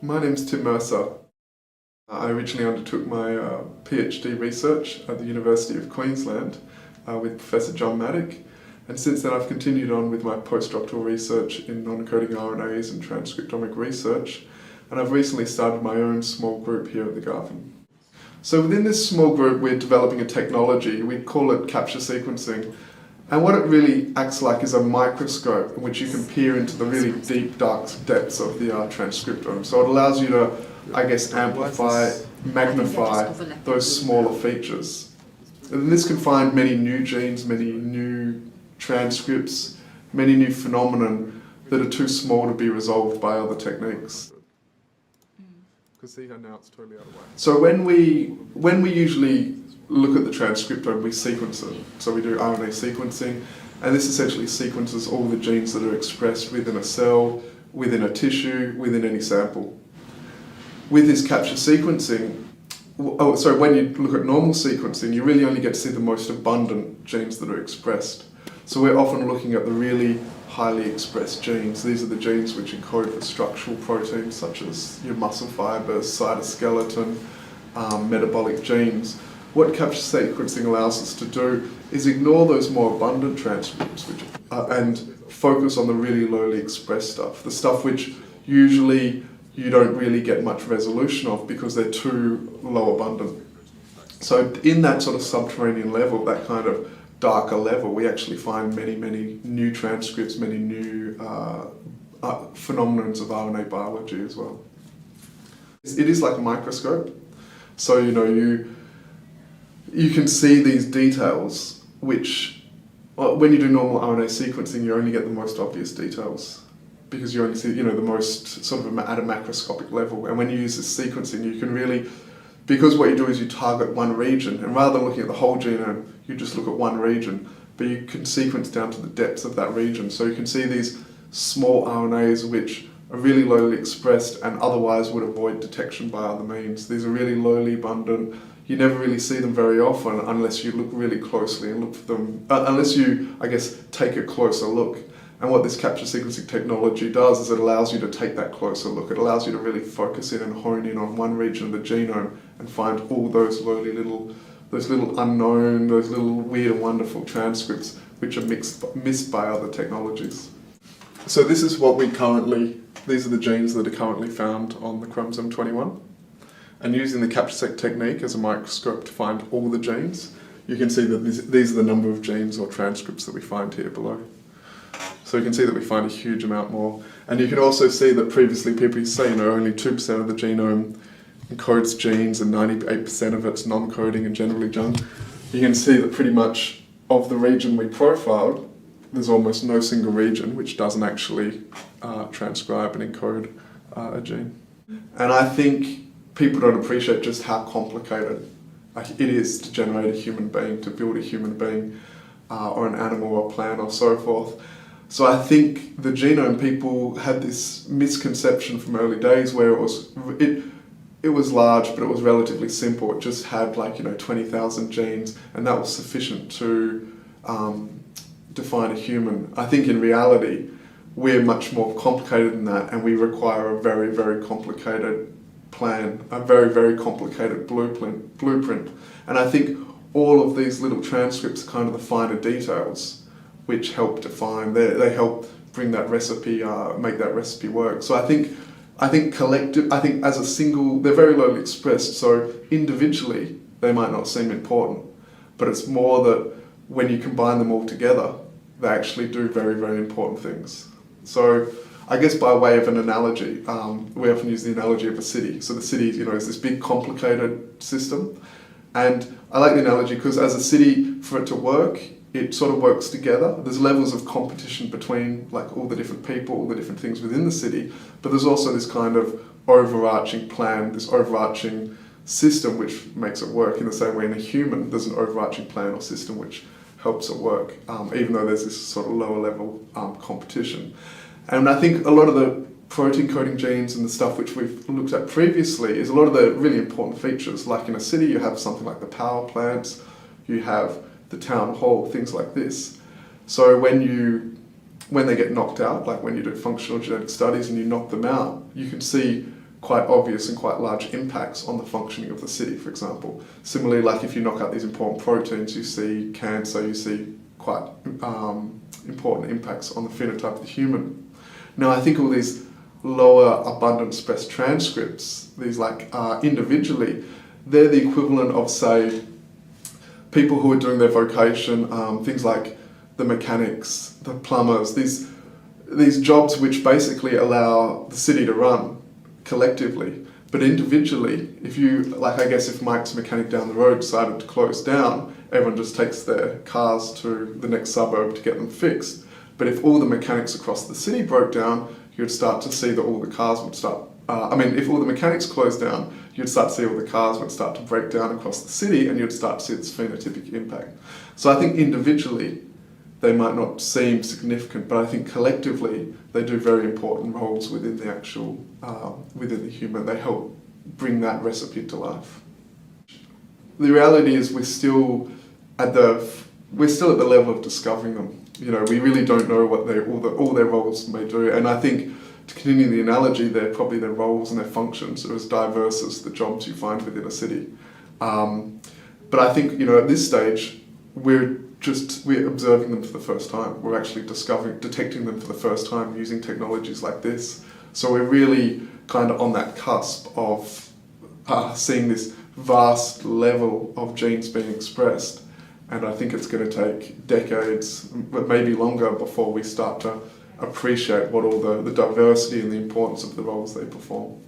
My name's Tim Mercer. I originally undertook my PhD research at the University of Queensland with Professor John Maddock, and since then I've continued on with my postdoctoral research in non-encoding RNAs and transcriptomic research, and I've recently started my own small group here at the Garvan. So within this small group we're developing a technology, we call it capture sequencing, and what it really acts like is a microscope in which you can peer into the really deep, dark depths of the transcriptome. So it allows you to, I guess, amplify, magnify those smaller features. And this can find many new genes, many new transcripts, many new phenomena that are too small to be resolved by other techniques. See how now it's totally out of whack. So when we usually look at the transcriptome, we sequence it. So we do RNA sequencing, and this essentially sequences all the genes that are expressed within a cell, within a tissue, within any sample. With this capture sequencing, when you look at normal sequencing, you really only get to see the most abundant genes that are expressed. So we're often looking at the really highly expressed genes. These are the genes which encode for structural proteins such as your muscle fibers, cytoskeleton, metabolic genes. What capture sequencing allows us to do is ignore those more abundant transcripts and focus on the really lowly expressed stuff, the stuff which usually you don't really get much resolution of because they're too low abundant. So in that sort of subterranean level, that kind of darker level, we actually find many, many new transcripts, many new phenomena of RNA biology as well. It is like a microscope. So, you can see these details which, when you do normal RNA sequencing, you only get the most obvious details because you only see, the most sort of at a macroscopic level. And when you use this sequencing, you can really, because what you do is you target one region, and rather than looking at the whole genome, you just look at one region, but you can sequence down to the depths of that region. So you can see these small RNAs which are really lowly expressed and otherwise would avoid detection by other means. These are really lowly abundant. You never really see them very often unless you look really closely and look for them, unless you, I guess, take a closer look. And what this capture sequencing technology does is it allows you to take that closer look. It allows you to really focus in and hone in on one region of the genome and find all those lowly little, unknown, those little weird and wonderful transcripts which are missed by other technologies. So this is what these are the genes that are currently found on the chromosome 21. And using the capture-seq technique as a microscope to find all the genes, you can see that these are the number of genes or transcripts that we find here below. So you can see that we find a huge amount more. And you can also see that previously people used to say, only 2% of the genome encodes genes and 98% of it's non-coding and generally junk. You can see that pretty much of the region we profiled, there's almost no single region which doesn't actually transcribe and encode a gene. And I think people don't appreciate just how complicated it is to generate a human being, to build a human being, or an animal or plant or so forth. So I think the genome, people had this misconception from early days where it was large, but it was relatively simple. It just had 20,000 genes, and that was sufficient to define a human. I think in reality, we're much more complicated than that, and we require a very, very complicated plan, a very, very complicated blueprint. And I think all of these little transcripts are kind of the finer details which help define, they help bring that recipe, make that recipe work. So I think as a single, they're very lowly expressed, so individually they might not seem important, but it's more that when you combine them all together, they actually do very, very important things. So I guess by way of an analogy, we often use the analogy of a city. So the city, is this big complicated system. And I like the analogy because as a city, for it to work, it sort of works together. There's levels of competition between all the different people, all the different things within the city, but there's also this kind of overarching plan, this overarching system which makes it work. In the same way in a human, there's an overarching plan or system which helps it work, even though there's this sort of lower level competition. And I think a lot of the protein coding genes and the stuff which we've looked at previously is a lot of the really important features. Like in a city, you have something like the power plants, you have the town hall, things like this. So when they get knocked out, like when you do functional genetic studies and you knock them out, you can see quite obvious and quite large impacts on the functioning of the city, for example. Similarly, like if you knock out these important proteins, you see cancer, you see quite important impacts on the phenotype of the human. Now, I think all these lower abundance best transcripts, these individually, they're the equivalent of, say, people who are doing their vocation, things like the mechanics, the plumbers, these jobs which basically allow the city to run collectively. But individually, if you, I guess if Mike's mechanic down the road decided to close down, everyone just takes their cars to the next suburb to get them fixed. But if all the mechanics across the city broke down, you'd start to see that all the cars would start, if all the mechanics closed down, you'd start to see all the cars would start to break down across the city, and you'd start to see this phenotypic impact. So I think individually, they might not seem significant, but I think collectively they do very important roles within the actual, within the human. They help bring that recipe to life. The reality is we're still at the level of discovering them. We really don't know what all their roles may do, and I think to continue the analogy, probably their roles and their functions are as diverse as the jobs you find within a city. But I think at this stage we're observing them for the first time. We're actually detecting them for the first time using technologies like this. So we're really kind of on that cusp of seeing this vast level of genes being expressed. And I think it's going to take decades, but maybe longer, before we start to appreciate what all the diversity and the importance of the roles they perform.